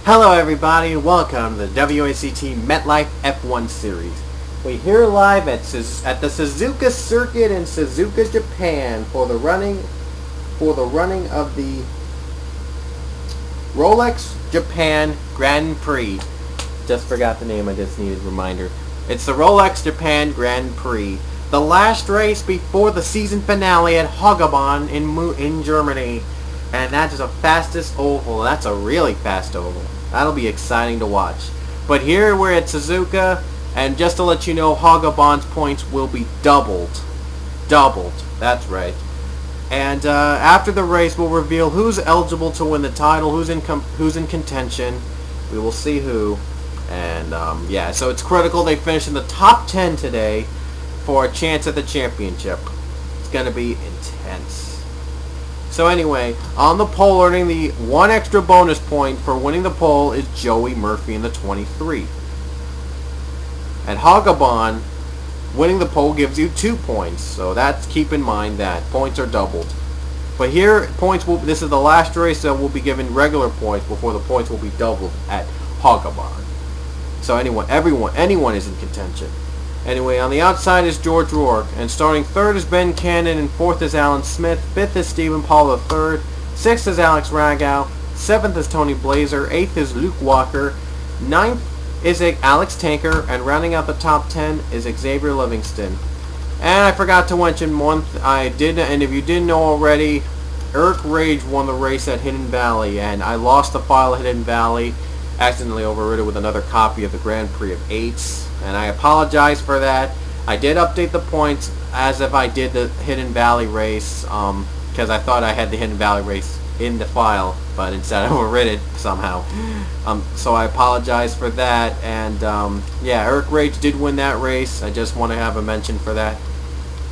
Hello everybody, welcome to the WOSCT MetLife F1 Series. We're here live at the Suzuka Circuit in Suzuka, Japan for the running of the Rolex Japan Grand Prix. Just forgot the name, I just needed a reminder. It's the Rolex Japan Grand Prix. The last race before the season finale at Hawgabahn in Germany. And that's the fastest oval. That's a really fast oval. That'll be exciting to watch. But here we're at Suzuka, and just to let you know, Hawgabahn's points will be doubled. Doubled. That's right. And after the race, we'll reveal who's eligible to win the title, who's in contention. We will see who. And yeah, so it's critical they finish in the top 10 today for a chance at the championship. It's going to be intense. So anyway, on the pole, earning the one extra bonus point for winning the pole is Joey Murphy in the 23. At Hawgabahn, winning the pole gives you 2 points. So keep in mind that points are doubled. But here, this is the last race that will be given regular points before the points will be doubled at Hawgabahn. So anyone is in contention. Anyway, on the outside is George Rourke, and starting third is Ben Cannon, and fourth is Alan Smith, fifth is Stephen Paul III, sixth is Alex Ragow, seventh is Tony Blazer, eighth is Luke Walker, ninth is Alex Tanker, and rounding out the top 10 is Xavier Livingston. And I forgot to mention one, and if you didn't know already, Eric Rage won the race at Hidden Valley, and I lost the file at Hidden Valley, accidentally overrid it with another copy of the Grand Prix of 8s. And I apologize for that. I did update the points as if I did the Hidden Valley race, because I thought I had the Hidden Valley race in the file, but instead I overrid it somehow. So I apologize for that. And yeah, Eric Rage did win that race. I just want to have a mention for that.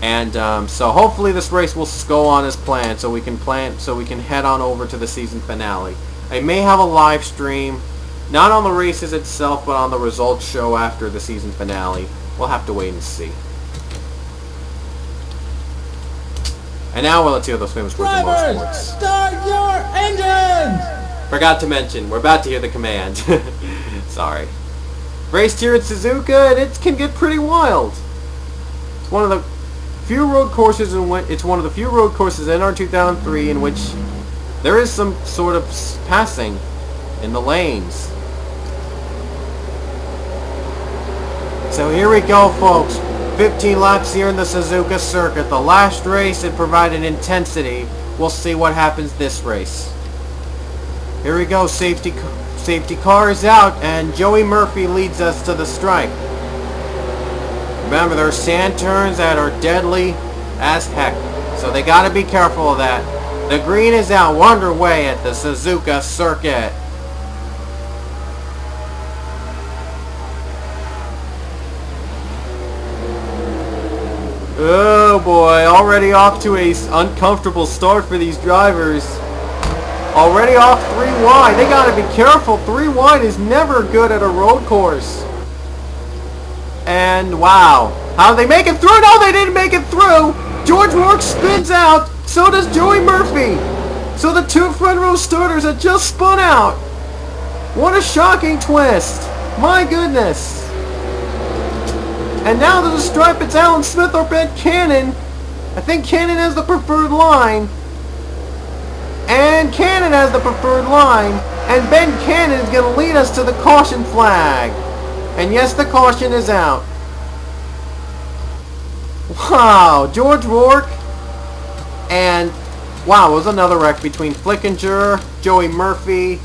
And so hopefully this race will go on as planned, so we can head on over to the season finale. I may have a live stream. Not on the races itself, but on the results show after the season finale. We'll have to wait and see. And now let's hear those famous words of motorsports. Start your engines! Forgot to mention, we're about to hear the command. Sorry. Raced here at Suzuka, and it can get pretty wild. It's one of the few road courses in R2003 in which there is some sort of passing in the lanes. So here we go, folks. 15 laps here in the Suzuka Circuit. The last race, it provided intensity. We'll see what happens this race. Here we go. Safety car is out, and Joey Murphy leads us to the stripe. Remember, there are sand turns that are deadly as heck, so they got to be careful of that. The green is out. We're underway at the Suzuka Circuit. Oh boy, already off to a uncomfortable start for these drivers. Already off 3 wide. They gotta be careful. 3 wide is never good at a road course. And wow. How did they make it through? No, they didn't make it through. George Rourke spins out. So does Joey Murphy. So the 2 front row starters have just spun out. What a shocking twist. My goodness. And now there's a stripe. It's Alan Smith or Ben Cannon. I think Cannon has the preferred line. And Cannon has the preferred line. And Ben Cannon is going to lead us to the caution flag. And yes, the caution is out. Wow, George Rourke. And wow, it was another wreck between Flickinger, Joey Murphy,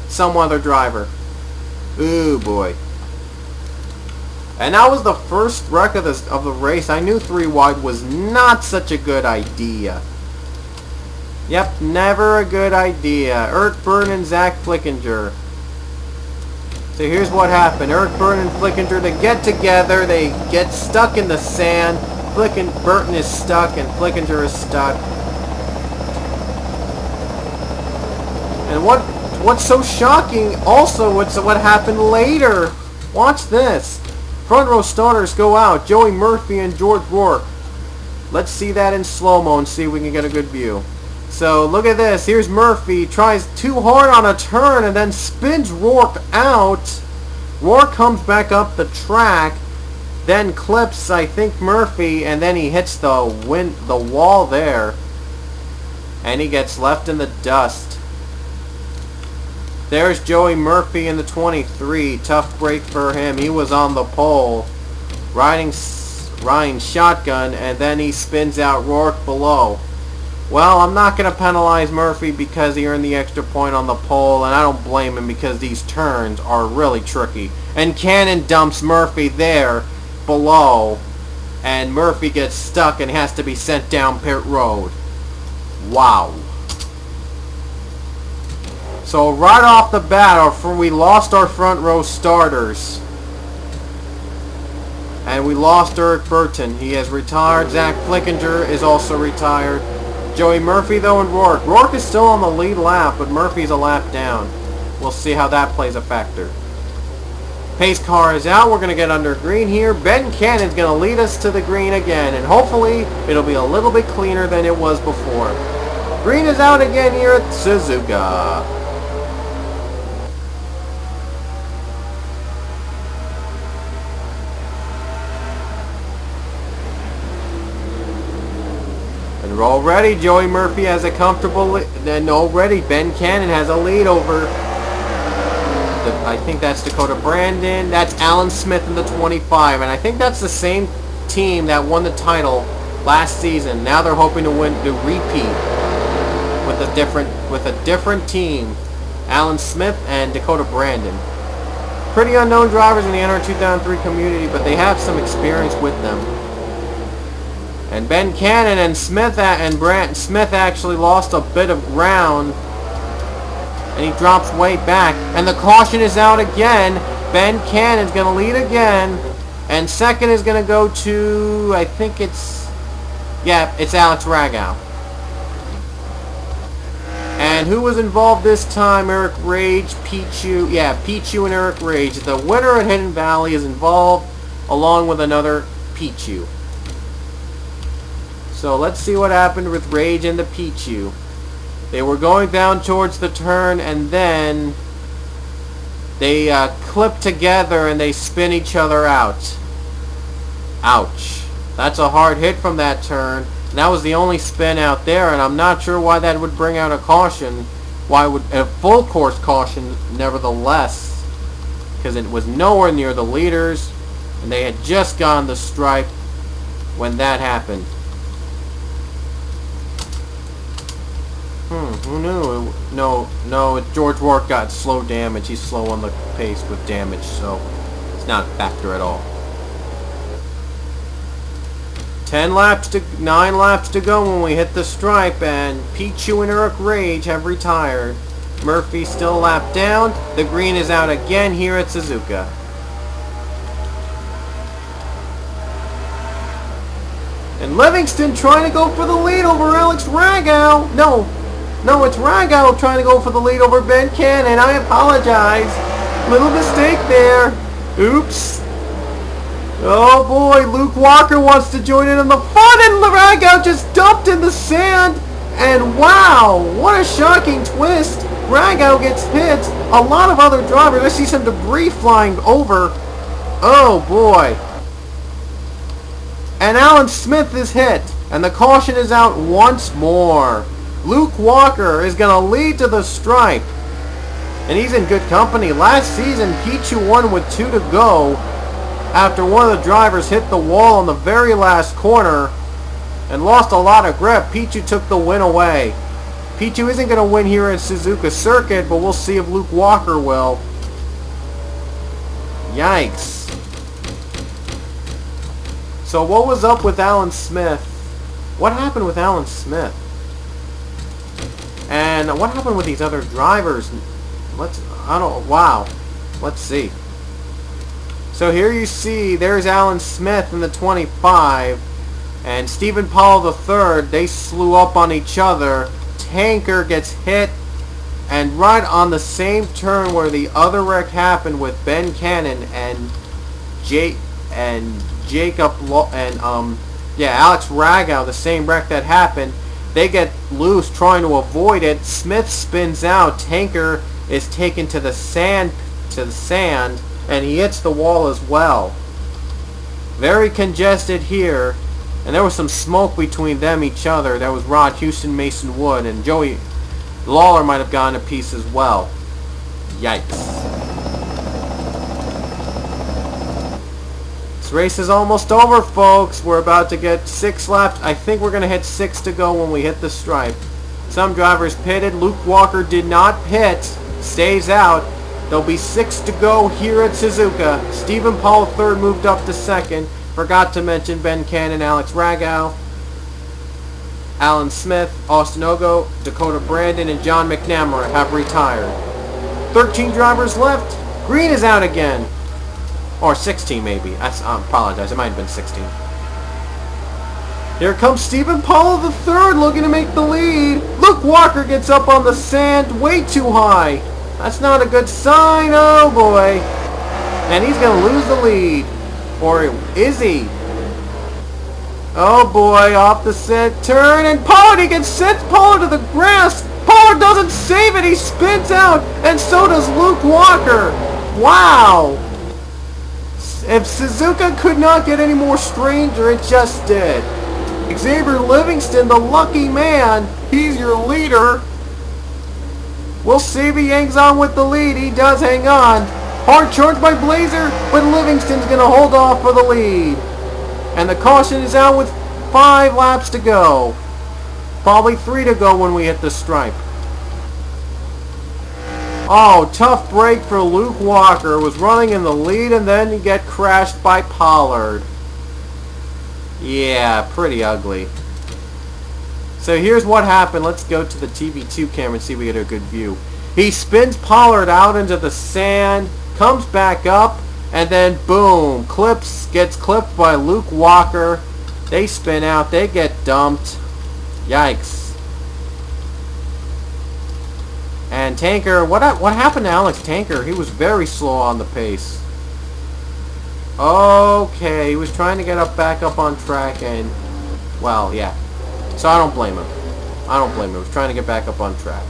some other driver. Ooh boy. And that was the first wreck of the race. I knew 3 wide was not such a good idea. Yep, never a good idea. Eric Byrne and Zach Flickinger. So here's what happened. Eric Byrne and Flickinger, they get together. They get stuck in the sand. Burton is stuck and Flickinger is stuck. And what's so shocking also, what's what happened later. Watch this. Front row starters go out. Joey Murphy and George Rourke. Let's see that in slow-mo and see if we can get a good view. So look at this. Here's Murphy. Tries too hard on a turn and then spins Rourke out. Rourke comes back up the track. Then clips, I think, Murphy. And then he hits the wall there. And he gets left in the dust. There's Joey Murphy in the 23. Tough break for him. He was on the pole. Riding shotgun. And then he spins out Rourke below. Well, I'm not going to penalize Murphy because he earned the extra point on the pole, and I don't blame him because these turns are really tricky. And Cannon dumps Murphy there below, and Murphy gets stuck and has to be sent down pit road. Wow. So right off the bat, we lost our front row starters. And we lost Eric Burton. He has retired. Zach Flickinger is also retired. Joey Murphy, though, and Rourke. Rourke is still on the lead lap, but Murphy's a lap down. We'll see how that plays a factor. Pace car is out. We're going to get under green here. Ben Cannon's going to lead us to the green again, and hopefully it'll be a little bit cleaner than it was before. Green is out again here at Suzuka. And already Joey Murphy has a comfortable and already Ben Cannon has a lead over I think that's Dakota Brandon. That's Alan Smith in the 25, and I think that's the same team that won the title last season. Now they're hoping to repeat with a different team. Alan Smith and Dakota Brandon. Pretty unknown drivers in the NR 2003 community, but they have some experience with them. And Ben Cannon and Smith actually lost a bit of ground, and he drops way back. And the caution is out again. Ben Cannon's going to lead again, and second is going to go to, I think it's Alex Ragow. And who was involved this time? Eric Rage, Pichu. Yeah, Pichu and Eric Rage. The winner at Hidden Valley is involved, along with another Pichu. So let's see what happened with Rage and the Pichu. They were going down towards the turn, and then they clip together and they spin each other out. Ouch. That's a hard hit from that turn. And that was the only spin out there, and I'm not sure why that would bring out a caution. Why would a full course caution nevertheless? Because it was nowhere near the leaders, and they had just gone the stripe when that happened. Who knew? No, George Rourke got slow damage. He's slow on the pace with damage, so it's not a factor at all. 9 laps to go when we hit the stripe, and Pichu and Eric Rage have retired. Murphy still a lap down. The green is out again here at Suzuka. And Livingston trying to go for the lead over Alex Ragow. No, it's Ragow trying to go for the lead over Ben Cannon. I apologize. Little mistake there. Oops. Oh boy, Luke Walker wants to join in on the fun, and Ragow just dumped in the sand. And wow, what a shocking twist. Ragow gets hit. A lot of other drivers. I see some debris flying over. Oh boy. And Alan Smith is hit. And the caution is out once more. Luke Walker is going to lead to the stripe. And he's in good company. Last season, Pichu won with 2 to go after one of the drivers hit the wall on the very last corner and lost a lot of grip. Pichu took the win away. Pichu isn't going to win here at Suzuka Circuit, but we'll see if Luke Walker will. Yikes. So what was up with Alan Smith? What happened with Alan Smith? And what happened with these other drivers? Wow. Let's see. So here you see, there's Alan Smith in the 25, and Stephen Powell III. They slew up on each other. Tanker gets hit, and right on the same turn where the other wreck happened with Ben Cannon and Alex Ragow, the same wreck that happened. They get loose trying to avoid it. Smith spins out. Tanker is taken to the sand, and he hits the wall as well. Very congested here, and there was some smoke between them each other. There was Rod Houston, Mason Wood, and Joey Lawler might have gone a piece as well. Yikes. This race is almost over, folks. We're about to get 6 laps. I think we're going to hit 6 to go when we hit the stripe. Some drivers pitted. Luke Walker did not pit. Stays out. There'll be 6 to go here at Suzuka. Stephen Paul III moved up to 2nd. Forgot to mention Ben Cannon, Alex Ragow, Alan Smith, Austin Ogo, Dakota Brandon, and John McNamara have retired. 13 drivers left. Green is out again. Or 16 maybe. I apologize. It might have been 16. Here comes Stephen Paul III looking to make the lead. Luke Walker gets up on the sand way too high. That's not a good sign. Oh boy. And he's going to lose the lead. Or is he? Oh boy, off the set turn, and Pollard, he gets sent Pollard to the grass. Pollard doesn't save it, he spins out, and so does Luke Walker. Wow. If Suzuka could not get any more stranger, it just did. Xavier Livingston, the lucky man, he's your leader. We'll see if he hangs on with the lead. He does hang on. Hard charge by Blazer, but Livingston's going to hold off for the lead. And the caution is out with 5 laps to go. Probably 3 to go when we hit the stripe. Oh, tough break for Luke Walker. Was running in the lead and then you get crashed by Pollard. Yeah, pretty ugly. So here's what happened. Let's go to the TV2 camera and see if we get a good view. He spins Pollard out into the sand, comes back up, and then boom, gets clipped by Luke Walker. They spin out, they get dumped. Yikes. And Tanker, what happened to Alex Tanker? He was very slow on the pace. Okay, he was trying to get back up on track, and well, yeah. So I don't blame him. I don't blame him. He was trying to get back up on track.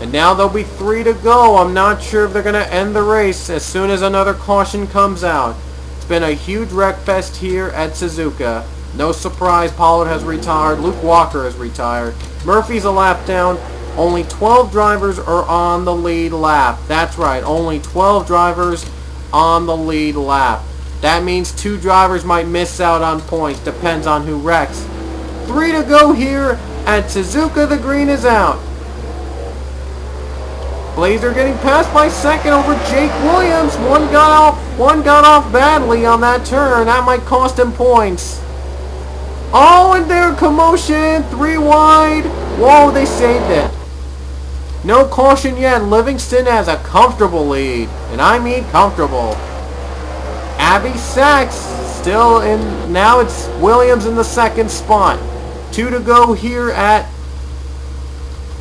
And now there'll be 3 to go. I'm not sure if they're going to end the race as soon as another caution comes out. It's been a huge wreck fest here at Suzuka. No surprise, Pollard has retired. Luke Walker has retired. Murphy's a lap down. Only 12 drivers are on the lead lap. That's right, only 12 drivers on the lead lap. That means 2 drivers might miss out on points. Depends on who wrecks. 3 to go here at Suzuka. The green is out. Blazer getting passed by 2nd over Jake Williams. One got off badly on that turn. That might cost him points. Oh, and there, commotion. 3 wide. Whoa, they saved it. No caution yet. Livingston has a comfortable lead. And I mean comfortable. Abby Sachs still in. Now it's Williams in the 2nd spot. 2 to go here at.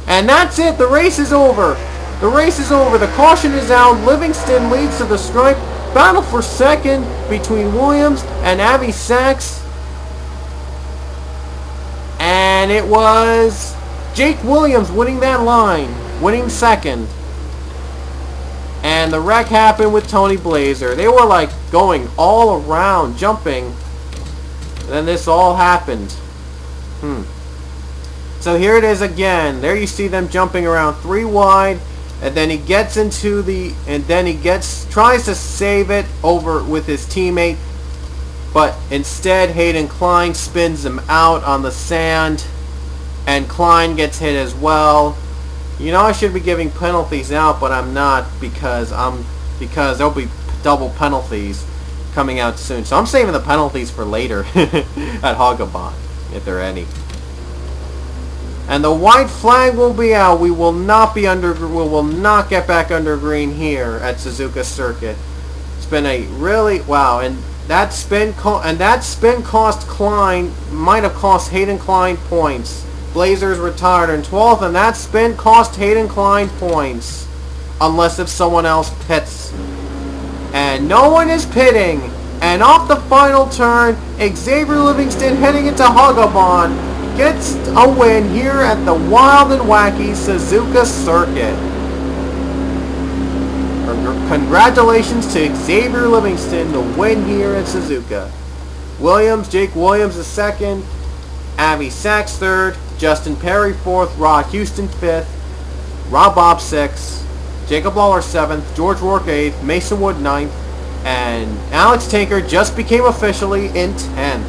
And that's it. The race is over. The race is over. The caution is out. Livingston leads to the stripe. Battle for 2nd between Williams and Abby Sachs. And it was Jake Williams winning that line. Winning 2nd. And the wreck happened with Tony Blazer. They were like going all around, jumping. And then this all happened. So here it is again. There you see them jumping around 3 wide. And then he gets into the, tries to save it over with his teammate, but instead Hayden Klein spins him out on the sand, and Klein gets hit as well. You know, I should be giving penalties out, but I'm not because there'll be double penalties coming out soon. So I'm saving the penalties for later at Hawgabahn, if there are any. And the white flag will be out. We will not get back under green here at Suzuka Circuit. It's been a really wow, and that spin cost Klein, might have cost Hayden Klein points. Blazers retired in 12th, and that spin cost Hayden Klein points, unless if someone else pits. And no one is pitting. And off the final turn, Xavier Livingston heading into Hawgabahn gets a win here at the wild and wacky Suzuka circuit. Congratulations to Xavier Livingston, the win here at Suzuka. Jake Williams is second, Avi Sachs third, Justin Perry fourth, Rod Houston fifth, Rob Bob sixth, Jacob Lawler seventh, George Rourke eighth, Mason Wood ninth, and Alex Tinker just became officially in 10th.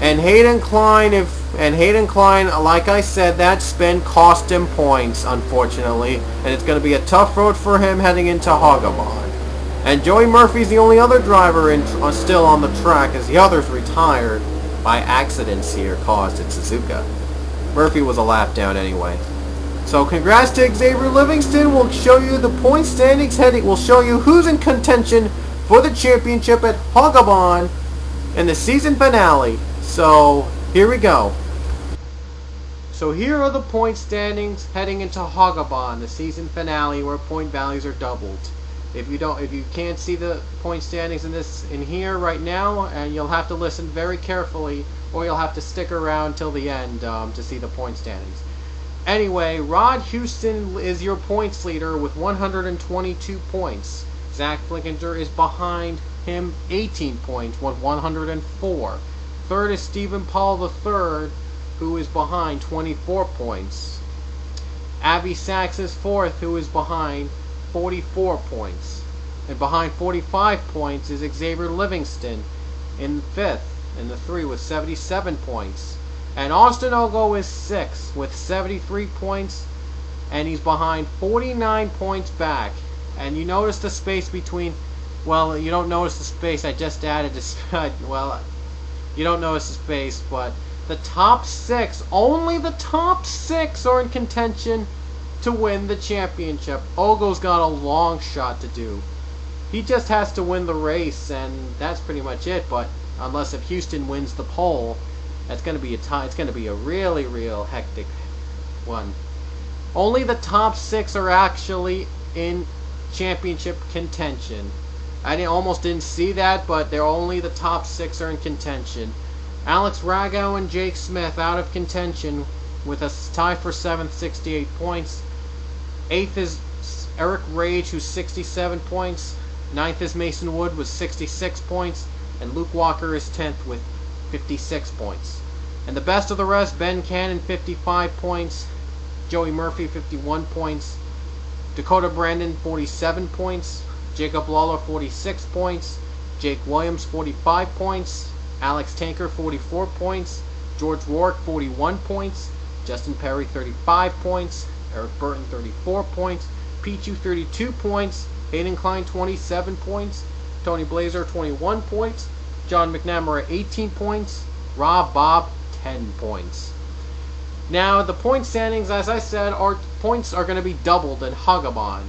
And Hayden Klein, like I said, that spin cost him points, unfortunately, and it's going to be a tough road for him heading into Hawgabahn. And Joey Murphy's the only other driver still on the track, as the others retired by accidents here caused at Suzuka. Murphy was a lap down anyway. So congrats to Xavier Livingston. We'll show you the point standings heading. We'll show you who's in contention for the championship at Hawgabahn in the season finale. So here we go. So here are the point standings heading into Hawgabahn, the season finale, where point values are doubled. If you can't see the point standings in here right now, and you'll have to listen very carefully, or you'll have to stick around till the end to see the point standings. Anyway, Rod Houston is your points leader with 122 points. Zach Flickinger is behind him 18 points with 104. Third is Stephen Paul III, who is behind 24 points. Avi Sachs is fourth, who is behind 44 points. And behind 45 points is Xavier Livingston in fifth, and the 3 with 77 points. And Austin Ogo is sixth with 73 points, and he's behind 49 points back. And you notice the space between, well, you don't notice the space, I just added this, well, you don't notice the space, but the top 6, only the top 6 are in contention to win the championship. Ogo's got a long shot to do. He just has to win the race, and that's pretty much it. But unless if Houston wins the pole, that's going to be it's going to be a really real hectic one. Only the top 6 are actually in championship contention. I almost didn't see that, but they're only the top 6 are in contention. Alex Rago and Jake Smith out of contention with a tie for 7th, 68 points. 8th is Eric Rage, who's 67 points. 9th is Mason Wood with 66 points. And Luke Walker is 10th with 56 points. And the best of the rest, Ben Cannon, 55 points. Joey Murphy, 51 points. Dakota Brandon, 47 points. Jacob Lawler, 46 points. Jake Williams, 45 points. Alex Tanker, 44 points. George Rourke, 41 points. Justin Perry, 35 points. Eric Burton, 34 points. Pichu, 32 points. Hayden Klein, 27 points. Tony Blazer, 21 points. John McNamara, 18 points. Rob Bob, 10 points. Now, the point standings, as I said, points are going to be doubled in Hawgabahn.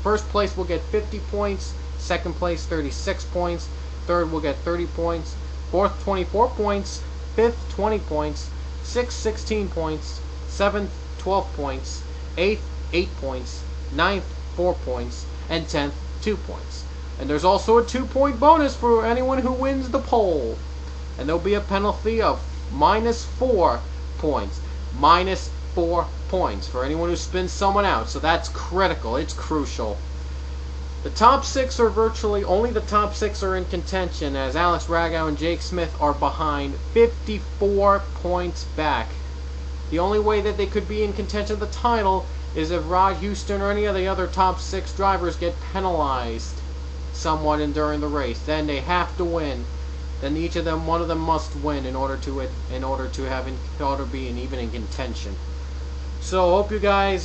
First place will get 50 points. Second place, 36 points. Third will get 30 points. Fourth, 24 points. Fifth, 20 points. Sixth, 16 points. Seventh, 12 points. Eighth, 8 points. Ninth, 4 points. And 10th, 2 points. And there's also a 2-point bonus for anyone who wins the pole. And there'll be a penalty of -4 points. -4 points for anyone who spins someone out. So that's critical. It's crucial. The top 6 are only the top 6 are in contention, as Alex Rago and Jake Smith are behind 54 points back. The only way that they could be in contention of the title is if Rod Houston or any of the other top 6 drivers get penalized somewhat during the race. Then they have to win. Then one of them must win in order to be even in contention. So hope you guys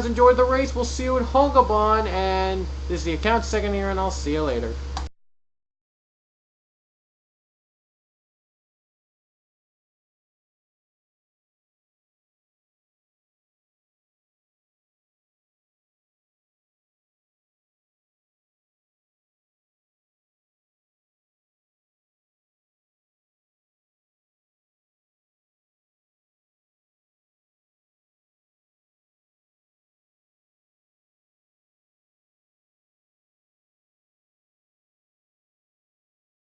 enjoyed the race. We'll see you at Hawgabahn, and this is the account second here, and I'll see you later.